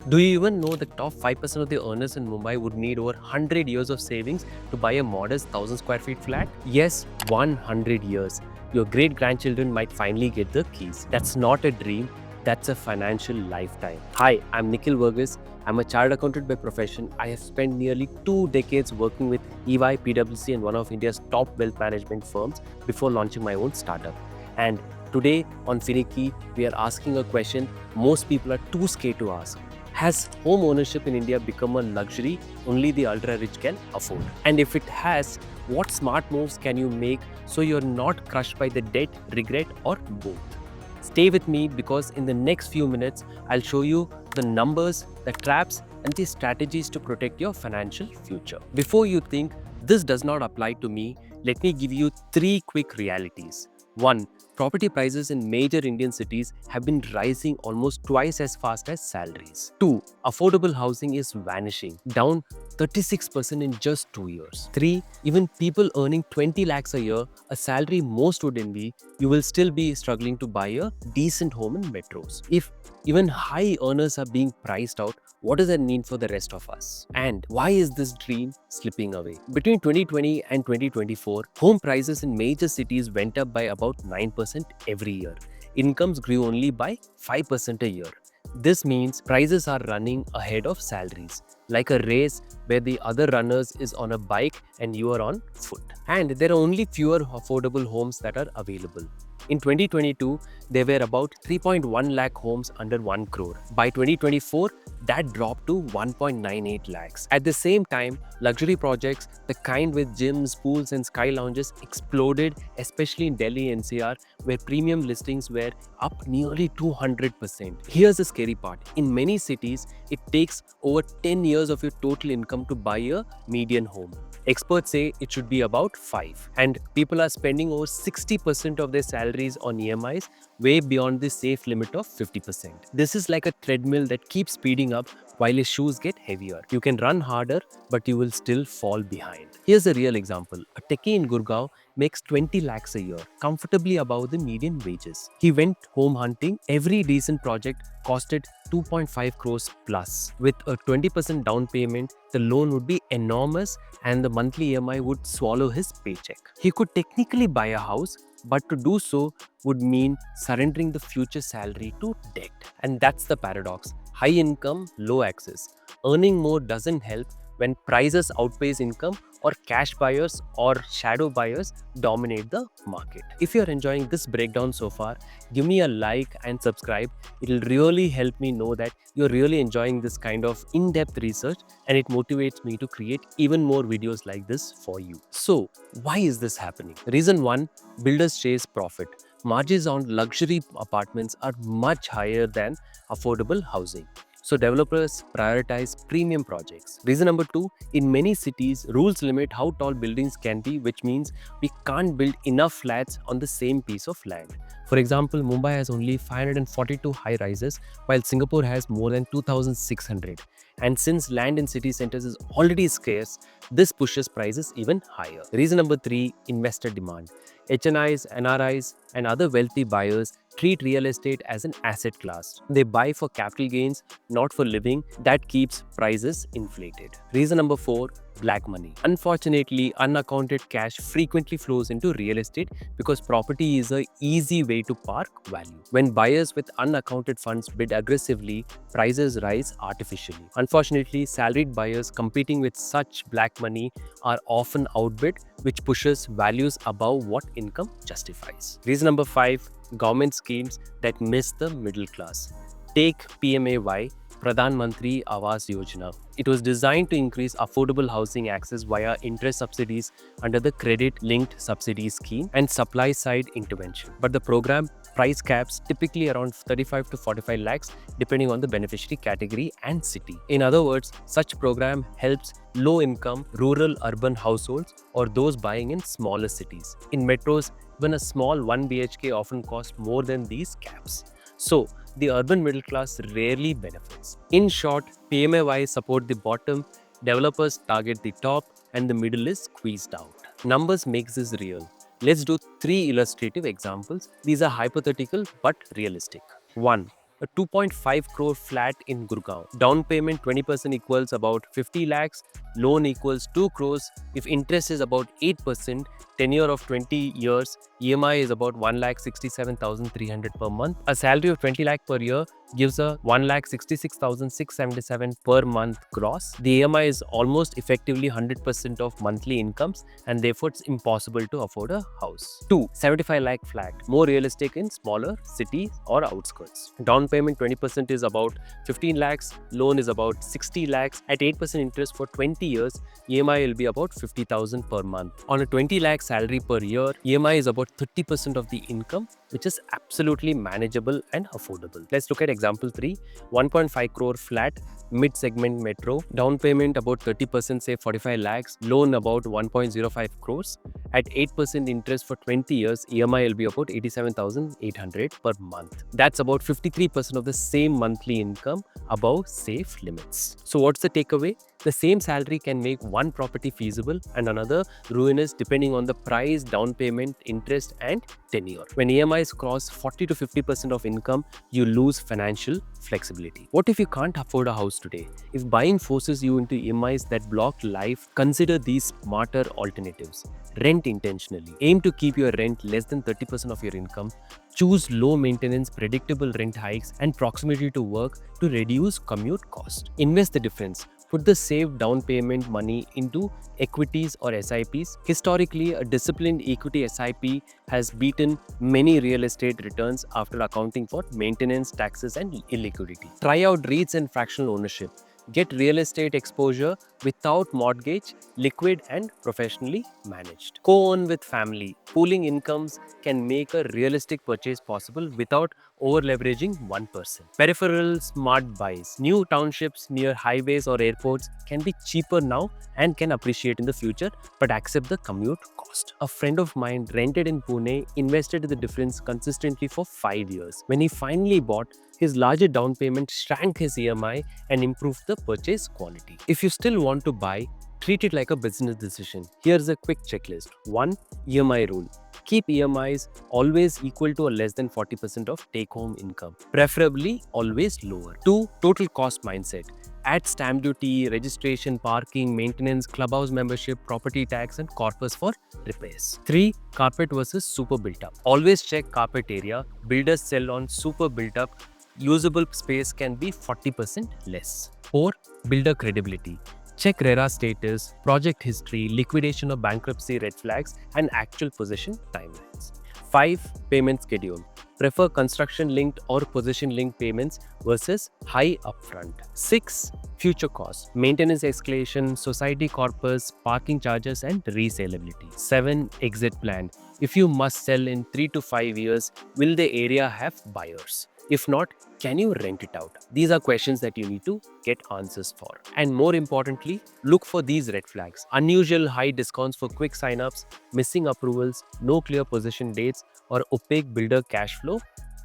Do you even know the top 5% of the earners in Mumbai would need over 100 years of savings to buy a modest 1000 square feet flat? Yes, 100 years. Your great grandchildren might finally get the keys. That's not a dream, that's a financial lifetime. Hi, I'm Nikhil Verghese. I'm a chartered accountant by profession. I have spent nearly 2 decades working with EY, PwC, and one of India's top wealth management firms before launching my own startup. And today on Finiki, we are asking a question most people are too scared to ask. Has home ownership in India become a luxury only the ultra rich can afford? And if it has, what smart moves can you make so you're not crushed by the debt, regret, or both? Stay with me because in the next few minutes, I'll show you the numbers, the traps, and the strategies to protect your financial future. Before you think this does not apply to me, let me give you 3 quick realities. 1. Property prices in major Indian cities have been rising almost twice as fast as salaries. 2. Affordable housing is vanishing, down 36% in just 2 years. 3. Even people earning 20 lakhs a year, a salary most would envy, you will still be struggling to buy a decent home in metros. If even high earners are being priced out, what does that mean for the rest of us? And why is this dream slipping away? Between 2020 and 2024, home prices in major cities went up by about 9% every year. Incomes grew only by 5% a year. This means prices are running ahead of salaries, like a race where the other runners is on a bike and you are on foot. And there are only fewer affordable homes that are available. In 2022, there were about 3.1 lakh homes under 1 crore. By 2024, that dropped to 1.98 lakhs. At the same time, luxury projects, the kind with gyms, pools, and sky lounges, exploded, especially in Delhi NCR, where premium listings were up nearly 200%. Here's the scary part. In many cities, it takes over 10 years of your total income to buy a median home. Experts say it should be about 5. And people are spending over 60% of their salaries on EMIs, way beyond the safe limit of 50%. This is like a treadmill that keeps speeding up while your shoes get heavier. You can run harder, but you will still fall behind. Here's a real example. A techie in Gurgaon makes 20 lakhs a year, comfortably above the median wages. He went home hunting. Every decent project costed 2.5 crores plus. With a 20% down payment, the loan would be enormous and the monthly EMI would swallow his paycheck. He could technically buy a house, but to do so would mean surrendering the future salary to debt. And that's the paradox. High income, low access. Earning more doesn't help when prices outpace income or cash buyers or shadow buyers dominate the market. If you're enjoying this breakdown so far, give me a like and subscribe. It'll really help me know that you're really enjoying this kind of in-depth research and it motivates me to create even more videos like this for you. So, why is this happening? Reason 1, builders chase profit. Margins on luxury apartments are much higher than affordable housing. So developers prioritize premium projects. Reason number 2, in many cities, rules limit how tall buildings can be, which means we can't build enough flats on the same piece of land. For example, Mumbai has only 542 high rises, while Singapore has more than 2,600. And since land in city centers is already scarce, this pushes prices even higher. Reason number 3, investor demand. HNIs, NRIs, and other wealthy buyers treat real estate as an asset class. They buy for capital gains, not for living. That keeps prices inflated. Reason number 4, black money. Unfortunately, unaccounted cash frequently flows into real estate because property is an easy way to park value. When buyers with unaccounted funds bid aggressively, prices rise artificially. Unfortunately, salaried buyers competing with such black money are often outbid, which pushes values above what income justifies. Reason number 5, government schemes that miss the middle class. Take PMAY, Pradhan Mantri Awas Yojana. It was designed to increase affordable housing access via interest subsidies under the credit-linked subsidy scheme and supply-side intervention. But the program price caps typically around 35 to 45 lakhs depending on the beneficiary category and city. In other words, such program helps low-income rural urban households or those buying in smaller cities. In metros, even a small 1 BHK often costs more than these caps. So, the urban middle class rarely benefits. In short, PMAY support the bottom, developers target the top, and the middle is squeezed out. Numbers makes this real. Let's do 3 illustrative examples. These are hypothetical but realistic. 1. a 2.5 crore flat in Gurgaon. Down payment 20% equals about 50 lakhs, loan equals 2 crores. If interest is about 8%, tenure of 20 years, EMI is about 1,67,300 per month. A salary of 20 lakh per year gives a 1,66,677 per month gross. The EMI is almost effectively 100% of monthly incomes, and therefore it's impossible to afford a house. 2. 75 lakh flat, more realistic in smaller cities or outskirts. Down payment 20% is about 15 lakhs, loan is about 60 lakhs. At 8% interest for 20 years, EMI will be about 50,000 per month. On a 20 lakh salary per year, EMI is about 30% of the income, which is absolutely manageable and affordable. Let's look at example 3. 1.5 crore flat, mid-segment metro. Down payment about 30%, say 45 lakhs. Loan about 1.05 crores. At 8% interest for 20 years, EMI will be about 87,800 per month. That's about 53% of the same monthly income above safe limits. So what's the takeaway? The same salary can make one property feasible and another ruinous depending on the price, down payment, interest and tenure. When EMIs cross 40 to 50% of income, you lose financial flexibility. What if you can't afford a house today? If buying forces you into EMIs that block life, consider these smarter alternatives. Rent intentionally. Aim to keep your rent less than 30% of your income. Choose low maintenance, predictable rent hikes and proximity to work to reduce commute cost. Invest the difference. Put the saved down payment money into equities or SIPs. Historically, a disciplined equity SIP has beaten many real estate returns after accounting for maintenance, taxes, and illiquidity. Try out REITs and fractional ownership. Get real estate exposure without mortgage, liquid and professionally managed. Co-own with family. Pooling incomes can make a realistic purchase possible without over-leveraging one person. Peripheral smart buys. New townships near highways or airports can be cheaper now and can appreciate in the future, but accept the commute cost. A friend of mine rented in Pune, invested the difference consistently for 5 years. When he finally bought, his larger down payment shrank his EMI and improved the purchase quality. If you still want to buy, treat it like a business decision. Here's a quick checklist. 1. EMI rule. Keep EMIs always equal to or less than 40% of take-home income, preferably always lower. 2. Total cost mindset. Add stamp duty, registration, parking, maintenance, clubhouse membership, property tax, and corpus for repairs. 3. Carpet versus super built up. Always check carpet area. Builders sell on super built up. Usable space can be 40% less. 4. Builder credibility. Check RERA status, project history, liquidation or bankruptcy red flags, and actual possession timelines. 5. Payment schedule. Prefer construction-linked or possession-linked payments versus high upfront. 6. Future costs. Maintenance escalation, society corpus, parking charges, and resaleability. 7. Exit plan. If you must sell in 3 to 5 years, will the area have buyers? If not, can you rent it out? These are questions that you need to get answers for. And more importantly, look for these red flags. Unusual high discounts for quick signups, missing approvals, no clear possession dates, or opaque builder cash flow.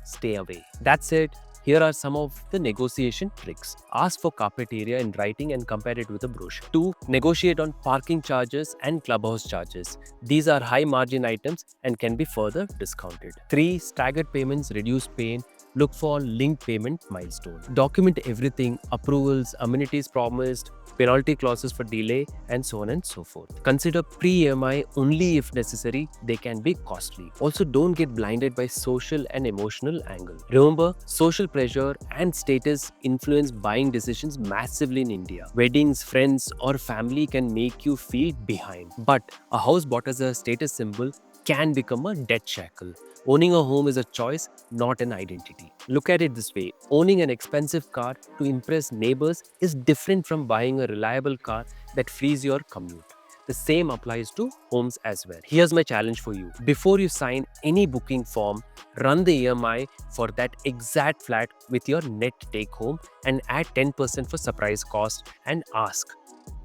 Stay away. That's it. Here are some of the negotiation tricks. Ask for carpet area in writing and compare it with a brochure. 2. Negotiate on parking charges and clubhouse charges. These are high margin items and can be further discounted. 3. Staggered payments reduce pain. Look for linked payment milestone. Document everything, approvals, amenities promised, penalty clauses for delay, and so on and so forth. Consider pre-EMI only if necessary. They can be costly. Also, don't get blinded by social and emotional angle. Remember, social pressure and status influence buying decisions massively in India. Weddings, friends, or family can make you feel behind. But a house bought as a status symbol can become a debt shackle. Owning a home is a choice, not an identity. Look at it this way. Owning an expensive car to impress neighbors is different from buying a reliable car that frees your commute. The same applies to homes as well. Here's my challenge for you. Before you sign any booking form, run the EMI for that exact flat with your net take home and add 10% for surprise cost and ask,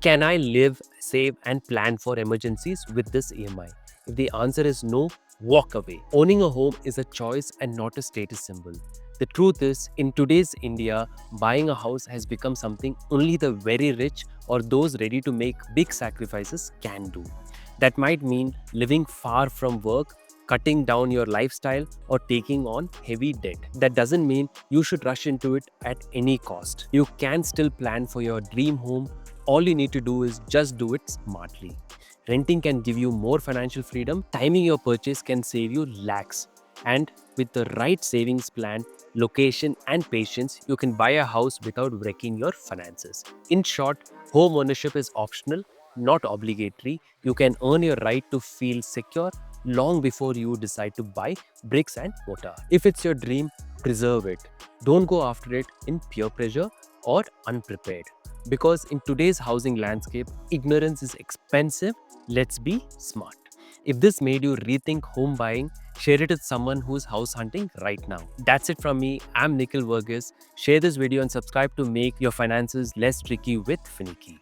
can I live, save and plan for emergencies with this EMI? If the answer is no, walk away. Owning a home is a choice and not a status symbol. The truth is, in today's India, buying a house has become something only the very rich or those ready to make big sacrifices can do. That might mean living far from work, cutting down your lifestyle, or taking on heavy debt. That doesn't mean you should rush into it at any cost. You can still plan for your dream home. All you need to do is just do it smartly. Renting can give you more financial freedom. Timing your purchase can save you lakhs. And with the right savings plan, location, and patience, you can buy a house without wrecking your finances. In short, home ownership is optional, not obligatory. You can earn your right to feel secure long before you decide to buy bricks and mortar. If it's your dream, preserve it. Don't go after it in peer pressure or unprepared. Because in today's housing landscape, ignorance is expensive. Let's be smart. If this made you rethink home buying, share it with someone who's house hunting right now. That's it from me. I'm Nikhil Verghese. Share this video and subscribe to make your finances less tricky with Finicky.